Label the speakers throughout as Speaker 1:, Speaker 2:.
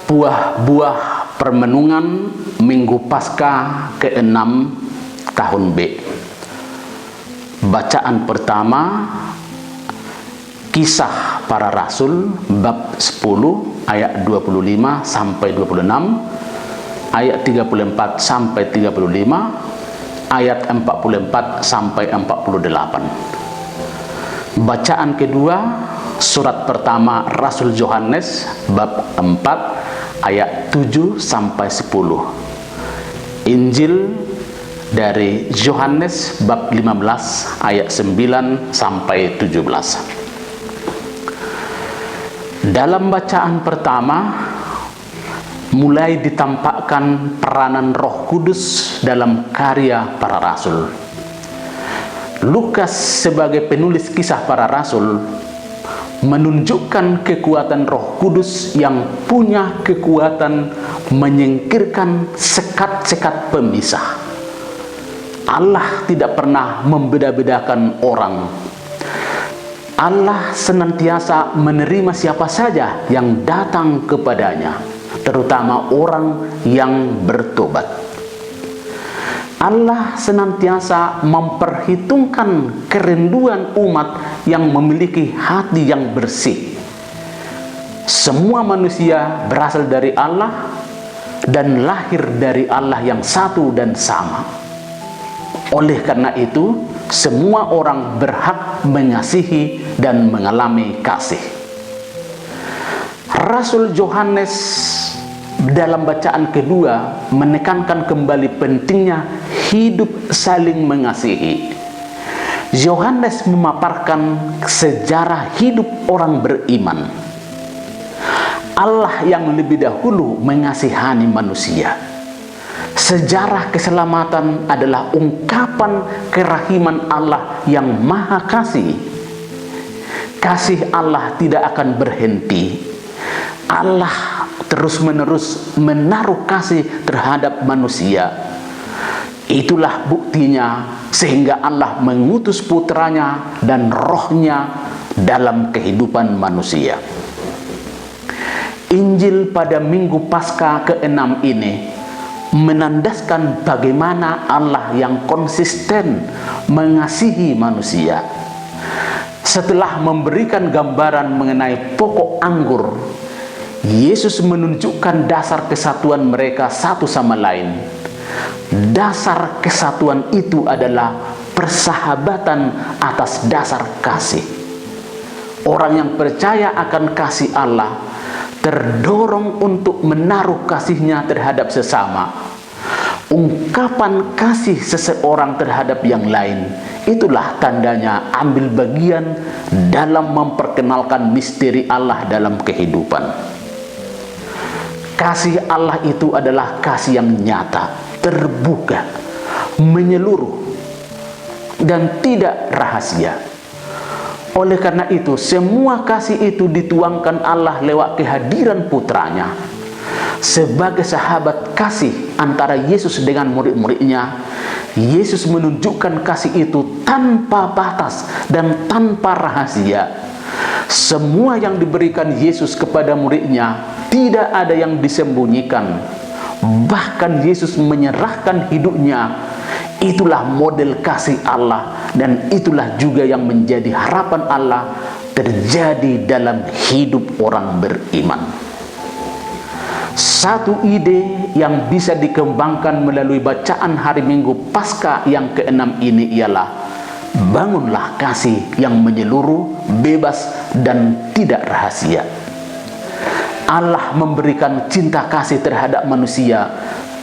Speaker 1: Buah-buah permenungan Minggu Paskah ke-6 tahun B. Bacaan pertama Kisah Para Rasul bab 10 ayat 25 sampai 26, ayat 34 sampai 35, ayat 44 sampai 48. Bacaan kedua surat pertama Rasul Yohanes bab 4 ayat 7 sampai 10. Injil dari Yohanes bab 15 ayat 9 sampai 17. Dalam bacaan pertama mulai ditampakkan peranan Roh Kudus dalam karya para rasul. Lukas sebagai penulis kisah para rasul menunjukkan kekuatan Roh Kudus yang punya kekuatan menyingkirkan sekat-sekat pemisah. Allah tidak pernah membeda-bedakan orang. Allah senantiasa menerima siapa saja yang datang kepadanya, terutama orang yang bertobat. Allah senantiasa memperhitungkan kerinduan umat yang memiliki hati yang bersih. Semua manusia berasal dari Allah dan lahir dari Allah yang satu dan sama. Oleh karena itu, semua orang berhak mengasihi dan mengalami kasih. Rasul Yohanes dalam bacaan kedua menekankan kembali pentingnya hidup saling mengasihi. Yohanes memaparkan sejarah hidup orang beriman. Allah yang lebih dahulu mengasihani manusia. Sejarah keselamatan adalah ungkapan kerahiman Allah yang maha kasih. Kasih Allah tidak akan berhenti. Allah terus-menerus menaruh kasih terhadap manusia. Itulah buktinya sehingga Allah mengutus putranya dan rohnya dalam kehidupan manusia. Injil pada Minggu Paskah ke-6 ini menandaskan bagaimana Allah yang konsisten mengasihi manusia. Setelah memberikan gambaran mengenai pokok anggur, Yesus menunjukkan dasar kesatuan mereka satu sama lain. Dasar kesatuan itu adalah persahabatan atas dasar kasih. Orang yang percaya akan kasih Allah terdorong untuk menaruh kasihnya terhadap sesama. Ungkapan kasih seseorang terhadap yang lain, itulah tandanya ambil bagian dalam memperkenalkan misteri Allah dalam kehidupan. Kasih Allah itu adalah kasih yang nyata, terbuka, menyeluruh, dan tidak rahasia. Oleh karena itu, semua kasih itu dituangkan Allah lewat kehadiran putranya. Sebagai sahabat kasih antara Yesus dengan murid-muridnya, Yesus menunjukkan kasih itu tanpa batas dan tanpa rahasia. Semua yang diberikan Yesus kepada muridnya tidak ada yang disembunyikan. Bahkan Yesus menyerahkan hidupnya. Itulah model kasih Allah, dan itulah juga yang menjadi harapan Allah terjadi dalam hidup orang beriman. Satu ide yang bisa dikembangkan melalui bacaan hari Minggu Paskah yang ke-6 ini ialah bangunlah kasih yang menyeluruh, bebas, dan tidak rahasia. Allah memberikan cinta kasih terhadap manusia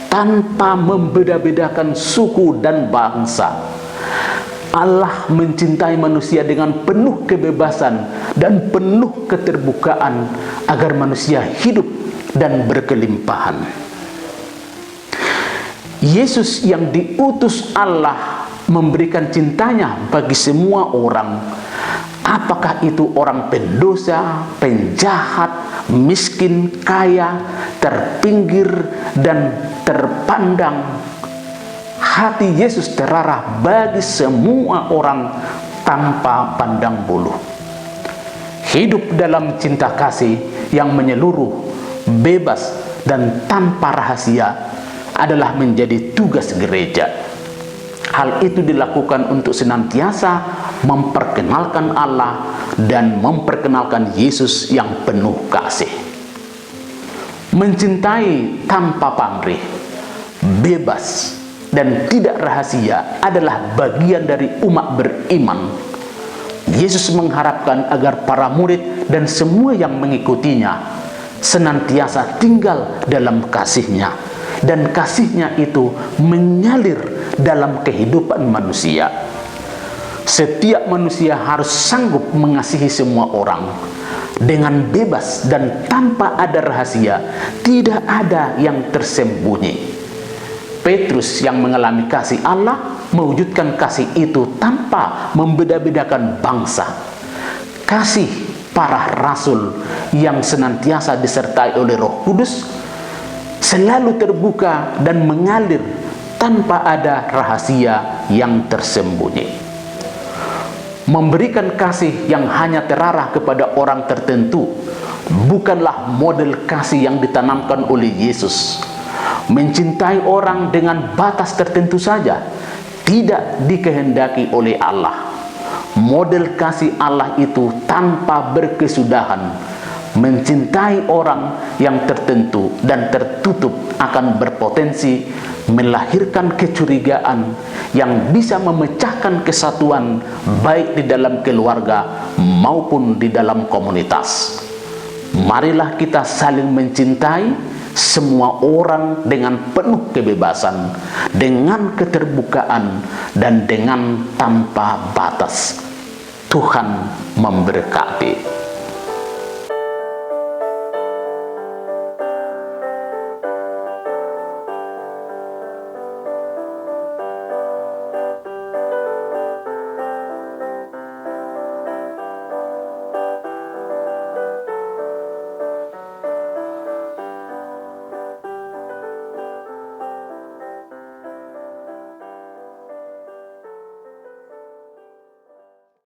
Speaker 1: tanpa membeda-bedakan suku dan bangsa. Allah mencintai manusia dengan penuh kebebasan dan penuh keterbukaan agar manusia hidup dan berkelimpahan. Yesus yang diutus Allah memberikan cintanya bagi semua orang. Apakah itu orang pendosa, penjahat, miskin, kaya, terpinggir, dan terpandang. Hati Yesus terarah bagi semua orang tanpa pandang bulu. Hidup dalam cinta kasih yang menyeluruh bebas, dan tanpa rahasia adalah menjadi tugas gereja. Hal itu dilakukan untuk senantiasa memperkenalkan Allah dan memperkenalkan Yesus yang penuh kasih. Mencintai tanpa pamrih, bebas, dan tidak rahasia adalah bagian dari umat beriman. Yesus mengharapkan agar para murid dan semua yang mengikutinya senantiasa tinggal dalam kasih-Nya, dan kasih-Nya itu mengalir dalam kehidupan manusia. Setiap manusia harus sanggup mengasihi semua orang dengan bebas dan tanpa ada rahasia, tidak ada yang tersembunyi. Petrus yang mengalami kasih Allah mewujudkan kasih itu tanpa membeda-bedakan bangsa. Kasih para rasul yang senantiasa disertai oleh Roh Kudus selalu terbuka dan mengalir tanpa ada rahasia yang tersembunyi. Memberikan kasih yang hanya terarah kepada orang tertentu bukanlah model kasih yang ditanamkan oleh Yesus. Mencintai orang dengan batas tertentu saja tidak dikehendaki oleh Allah. Model kasih Allah itu tanpa berkesudahan. Mencintai orang yang tertentu dan tertutup akan berpotensi melahirkan kecurigaan yang bisa memecahkan kesatuan baik di dalam keluarga maupun di dalam komunitas. Marilah kita saling mencintai semua orang dengan penuh kebebasan, dengan keterbukaan, dan dengan tanpa batas. Tuhan memberkati.